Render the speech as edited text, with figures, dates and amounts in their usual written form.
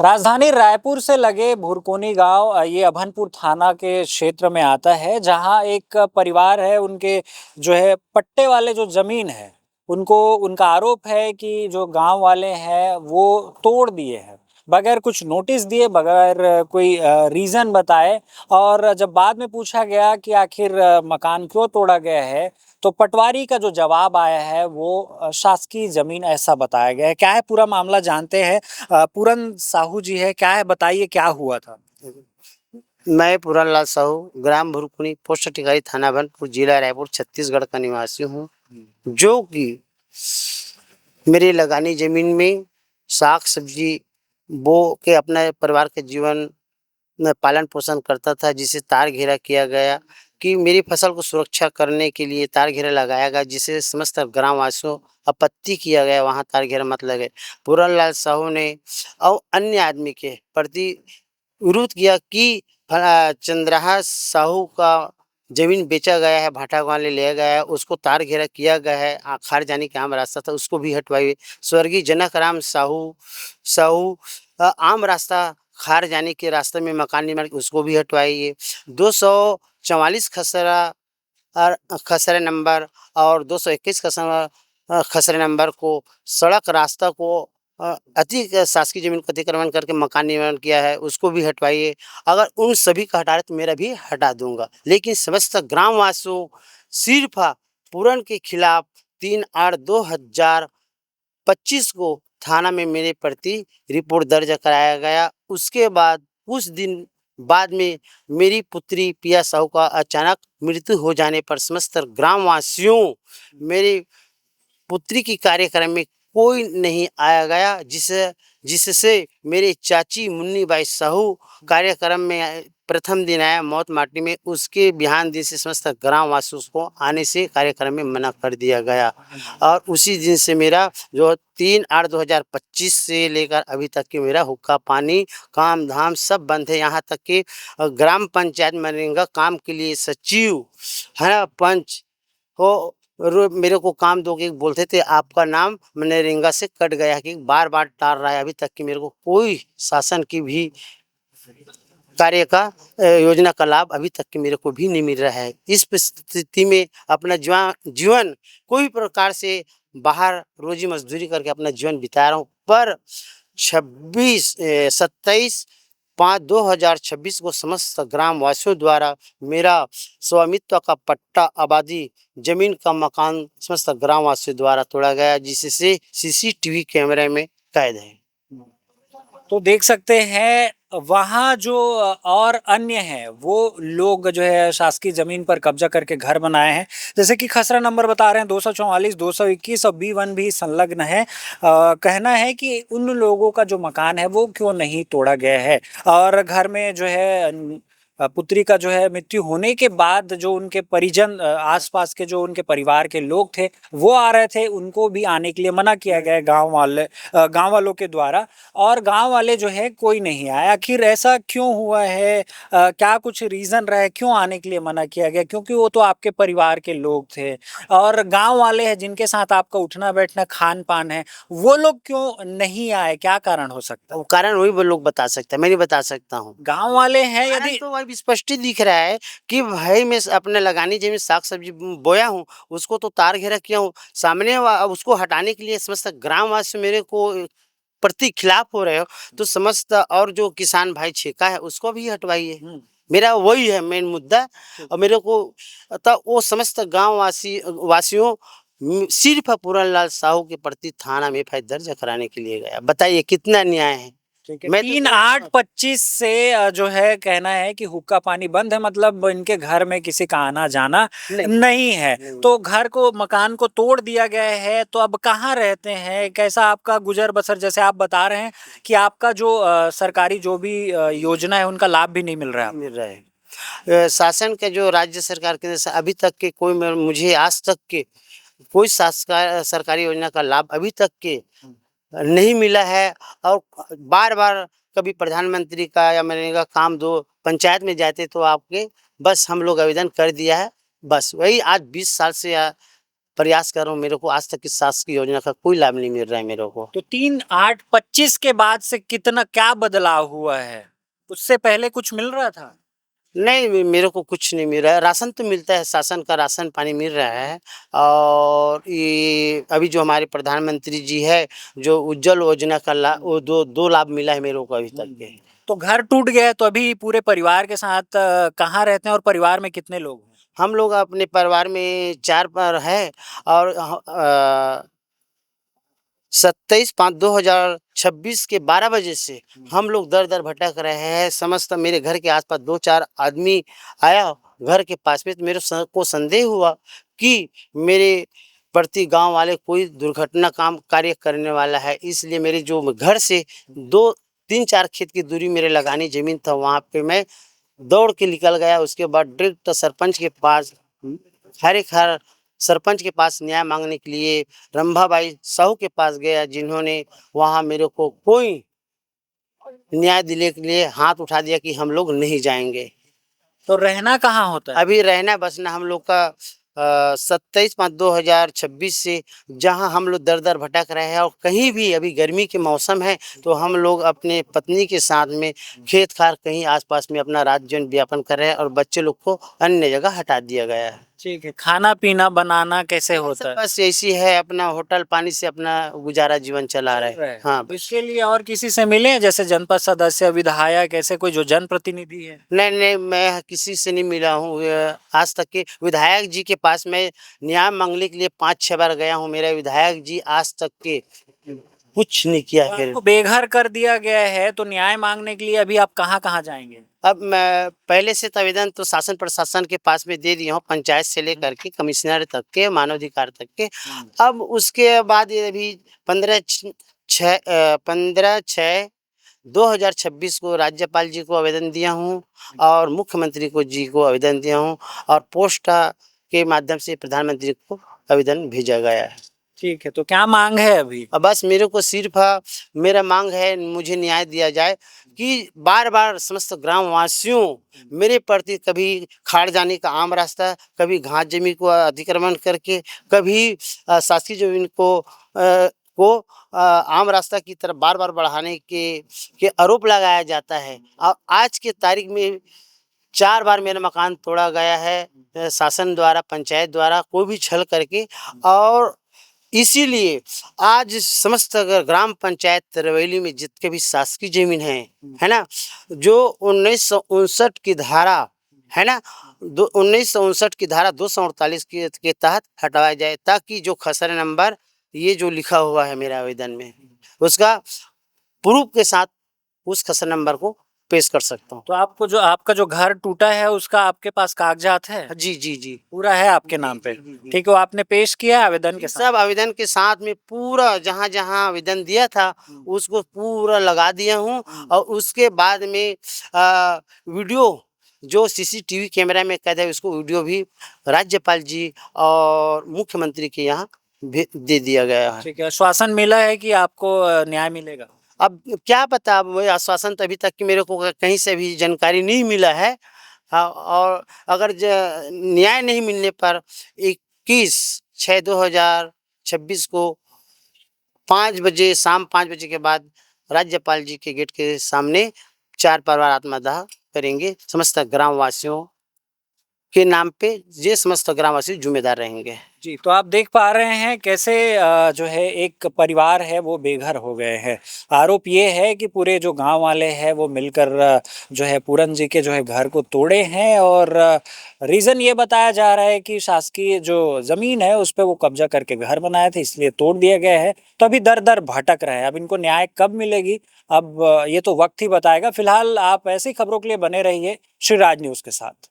राजधानी रायपुर से लगे भुरकोनी गांव ये अभनपुर थाना के क्षेत्र में आता है, जहां एक परिवार है, उनके जो है पट्टे वाले जो जमीन है, उनको उनका आरोप है कि जो गांव वाले हैं वो तोड़ दिए हैं बगैर कुछ नोटिस दिए, बगैर कोई रीजन बताए। और जब बाद में पूछा गया कि आखिर मकान क्यों तोड़ा गया है, तो पटवारी का जो जवाब आया है वो शासकीय जमीन ऐसा बताया गया है। क्या है पूरा मामला जानते हैं। पूरन साहू जी है, क्या है बताइए, क्या हुआ था। मैं पूरन लाल साहू, ग्राम भुरकुनी, पोस्ट टिकारी, थाना भनपुर, जिला रायपुर, छत्तीसगढ़ का निवासी हूँ। जो कि मेरी लगानी जमीन में साग सब्जी बो के अपने परिवार के जीवन में पालन पोषण करता था, जिसे तार घेरा किया गया कि मेरी फसल को सुरक्षा करने के लिए तार घेरा लगाया गया, जिसे समस्त ग्रामवासियों आपत्ति किया गया, वहाँ तार घेरा मत लगे। पूरन लाल साहू ने और अन्य आदमी के प्रति विरोध किया कि चंद्रहा साहू का जमीन बेचा गया है, भाटा वाले ले गया है, उसको तार घेरा किया गया है, खार जाने का आम रास्ता था, उसको भी हटवाइए। स्वर्गीय जनक राम साहू साहू आम रास्ता खार जाने के रास्ते में मकान निर्माण, उसको भी हटवाइए। 244 खसरा और खसरे नंबर और 221 खसरे नंबर को सड़क रास्ता को अति शासकीय जमीन को अतिक्रमण करके मकान निर्माण किया है, उसको भी हटवाइए। अगर उन सभी का हटा रहे तो मेरा भी हटा दूंगा, लेकिन समस्त ग्रामवासियों सिर्फ पूरन के खिलाफ 3/8/2025 को थाना में मेरे प्रति रिपोर्ट दर्ज कराया गया। उसके बाद कुछ दिन बाद में मेरी पुत्री पिया साहू का अचानक मृत्यु हो जाने पर समस्त ग्रामवासियों मेरी पुत्री की कार्यक्रम में कोई नहीं आया गया, जिससे मेरे चाची मुन्नी बाई साहू कार्यक्रम में प्रथम दिन आया मौत माटी में, उसके बिहान दिन से समस्त ग्रामवासियों को आने से कार्यक्रम में मना कर दिया गया। और उसी दिन से मेरा जो 3/8/2025 से लेकर अभी तक के मेरा हुक्का पानी काम धाम सब बंद है। यहाँ तक कि ग्राम पंचायत मनरेगा काम के लिए सचिव है पंच हो मेरे को काम दोगे बोलते थे, आपका नाम मनरेगा से कट गया कि बार बार टाल रहा है। अभी तक कि मेरे को कोई शासन की भी कार्य का योजना का लाभ अभी तक के मेरे को भी नहीं मिल रहा है। इस परिस्थिति में अपना जीवन कोई प्रकार से बाहर रोजी मजदूरी करके अपना जीवन बिता रहा हूँ, पर 27/5/2026 को समस्त ग्रामवासियों द्वारा मेरा स्वामित्व का पट्टा आबादी जमीन का मकान समस्त ग्रामवासियों द्वारा तोड़ा गया, जिससे सीसीटीवी कैमरे में कैद है। तो देख सकते हैं वहाँ जो और अन्य हैं वो लोग जो है शासकीय जमीन पर कब्जा करके घर बनाए हैं। जैसे कि खसरा नंबर बता रहे हैं 244, 221 और B1 भी संलग्न है। कहना है कि उन लोगों का जो मकान है वो क्यों नहीं तोड़ा गया है, और घर में जो है पुत्री का जो है मृत्यु होने के बाद जो उनके परिजन आसपास के जो उनके परिवार के लोग थे वो आ रहे थे, उनको भी आने के लिए मना किया गया गांव वालों के द्वारा। और गांव वाले जो है कोई नहीं आया। आखिर ऐसा क्यों हुआ है, क्या कुछ रीजन रहा है क्यों आने के लिए मना किया गया? क्योंकि वो तो आपके परिवार के लोग थे और गांव वाले हैं जिनके साथ आपका उठना बैठना खान पान है, वो लोग क्यों नहीं आए? क्या कारण हो सकता है? वो कारण वही वो लोग बता सकते हैं, मैं नहीं बता सकता हूँ। गांव वाले हैं यदि तो भाई स्पष्ट ही दिख रहा है कि भाई मैं अपने लगानी जमीन साग सब्जी बोया हूँ, उसको तो तार घेरा किया हूँ, सामने उसको हटाने के लिए समस्त ग्रामवासी मेरे को प्रति खिलाफ हो रहे हो, तो समस्त और जो किसान भाई छेका है उसको भी हटवाइए। मेरा वही है मेन मुद्दा। और मेरे को तो वो समस्त गाँव वासियों सिर्फ पूरन लाल साहू के प्रति थाना में एफआईआर दर्ज कराने के लिए गया। बताइए कितना न्याय है। मैं 3/8/25 से जो है कहना है कि हुक्का पानी बंद है, मतलब इनके घर में किसी का आना जाना नहीं है। तो घर को मकान को तोड़ दिया गया है, तो अब कहाँ रहते हैं, कैसा आपका गुजर बसर? जैसे आप बता रहे हैं कि आपका जो सरकारी जो भी योजना है उनका लाभ भी नहीं मिल रहा है। मिल रहा है शासन के जो राज्य सरकार के अभी तक के कोई मुझे आज तक के कोई सरकारी योजना का लाभ अभी तक के नहीं मिला है। और बार बार कभी प्रधानमंत्री का या मनरेगा काम दो पंचायत में जाते तो आपके बस हम लोग आवेदन कर दिया है, बस वही आज 20 साल से प्रयास कर रहा हूँ, मेरे को आज तक इस शासकीय योजना का कोई लाभ नहीं मिल रहा है मेरे को। तो 3/8/25 के बाद से कितना क्या बदलाव हुआ है? उससे पहले कुछ मिल रहा था? नहीं, मेरे को कुछ नहीं मिल रहा है। राशन तो मिलता है, शासन का राशन पानी मिल रहा है। और ये अभी जो हमारे प्रधानमंत्री जी है, जो उज्जवल योजना का वो दो लाभ मिला है मेरे को अभी तक के। तो घर टूट गया है, तो अभी पूरे परिवार के साथ कहाँ रहते हैं और परिवार में कितने लोग हैं? हम लोग अपने परिवार में 4 पर है और 27/5/2026 के 12 बजे से हम लोग दर दर भटक रहे हैं। समस्त मेरे घर के आसपास 2-4 आदमी आया घर के पास में, तो मेरे को संदेह हुआ कि मेरे प्रति गांव वाले कोई दुर्घटना काम कार्य करने वाला है। इसलिए मेरे जो घर से 2-3-4 खेत की दूरी मेरे लगानी जमीन था, वहाँ पे मैं दौड़ के निकल गया। उसके बाद डायरेक्ट सरपंच के पास, हर सरपंच के पास न्याय मांगने के लिए रंभाबाई साहू के पास गया, जिन्होंने वहाँ मेरे को कोई न्याय दिलाने के लिए हाथ उठा दिया कि हम लोग नहीं जाएंगे। तो रहना कहाँ होता है? अभी रहना बसना हम लोग का 27/5/2026 से जहां हम लोग दर दर भटक रहे हैं। और कहीं भी अभी गर्मी के मौसम है, तो हम लोग अपने पत्नी के साथ में खेत खार कहीं आसपास में अपना रात जीवन व्यापन कर रहे हैं, और बच्चे लोग को अन्य जगह हटा दिया गया है। ठीक है, खाना पीना बनाना कैसे होता है? बस ऐसी है, अपना होटल पानी से अपना गुजारा जीवन चला रहे हैं। हाँ, तो इसके लिए और किसी से मिले हैं, जैसे जनपद सदस्य, विधायक, ऐसे कोई जो जनप्रतिनिधि है? नहीं, मैं किसी से नहीं मिला हूँ। आज तक के विधायक जी के पास मैं न्याय मांगने के लिए 5-6 बार गया हूँ। मेरे विधायक जी आज तक के कुछ नहीं किया है। आपको बेघर कर दिया गया है, तो न्याय मांगने के लिए अभी आप कहाँ कहाँ जाएंगे? अब मैं पहले से तो आवेदन तो शासन प्रशासन के पास में दे दिया हूँ, पंचायत से लेकर के कमिश्नर तक के, मानवाधिकार तक के। अब उसके बाद ये अभी 15/6/2026 को राज्यपाल जी को आवेदन दिया हूँ, और मुख्यमंत्री जी को आवेदन दिया हूँ, और पोस्ट के माध्यम से प्रधानमंत्री को आवेदन भेजा गया है। ठीक है, तो क्या मांग है अभी? अब बस मेरे को सिर्फ मेरा मांग है, मुझे न्याय दिया जाए कि बार बार समस्त ग्रामवासियों मेरे प्रति कभी खाड़ जाने का आम रास्ता, कभी घास जमीन को अतिक्रमण करके, कभी शासकीय जमीन को आम रास्ता की तरफ बार बार बढ़ाने के आरोप लगाया जाता है। और आज के तारीख में 4 बार मेरा मकान तोड़ा गया है शासन द्वारा, पंचायत द्वारा, कोई भी छल करके। और इसीलिए आज समस्त अगर ग्राम पंचायत रवैली में जितने भी शासकीय जमीन है ना, जो 1959 की धारा है ना, 1959 की धारा 248 के तहत हटाया जाए, ताकि जो खसरा नंबर ये जो लिखा हुआ है मेरे आवेदन में, उसका प्रूफ के साथ उस खसरा नंबर को पेश कर सकता हूँ। तो आपको जो आपका जो घर टूटा है, उसका आपके पास कागजात है? जी पूरा है आपके नाम पे? ठीक है, वो आपने पेश किया है आवेदन के साथ? सब आवेदन के साथ में पूरा जहाँ जहाँ आवेदन दिया था उसको पूरा लगा दिया हूँ। और उसके बाद में वीडियो जो सीसीटीवी कैमरा में कैद है, उसको वीडियो भी राज्यपाल जी और मुख्यमंत्री के यहाँ दे दिया गया है। ठीक है, आश्वासन मिला है कि आपको न्याय मिलेगा? अब क्या पता, अब वही आश्वासन तो अभी तक कि मेरे को कहीं से भी जानकारी नहीं मिला है। हाँ, और अगर न्याय नहीं मिलने पर 21/6/2026 को 5 बजे, शाम 5 बजे के बाद राज्यपाल जी के गेट के सामने 4 परिवार आत्मदाह करेंगे। समस्त ग्रामवासियों के नाम पे ये समस्त ग्रामवासी जिम्मेदार रहेंगे। जी, तो आप देख पा रहे हैं कैसे जो है एक परिवार है वो बेघर हो गए हैं। आरोप ये है कि पूरे जो गांव वाले हैं वो मिलकर जो है पूरन जी के जो है घर को तोड़े हैं, और रीज़न ये बताया जा रहा है कि शासकीय जो ज़मीन है उस पे वो कब्जा करके घर बनाए थे, इसलिए तोड़ दिया गया है। तो अभी दर दर भटक रहे हैं। अब इनको न्याय कब मिलेगी, अब ये तो वक्त ही बताएगा। फिलहाल आप ऐसी खबरों के लिए बने रहिए श्री राज न्यूज़ के साथ।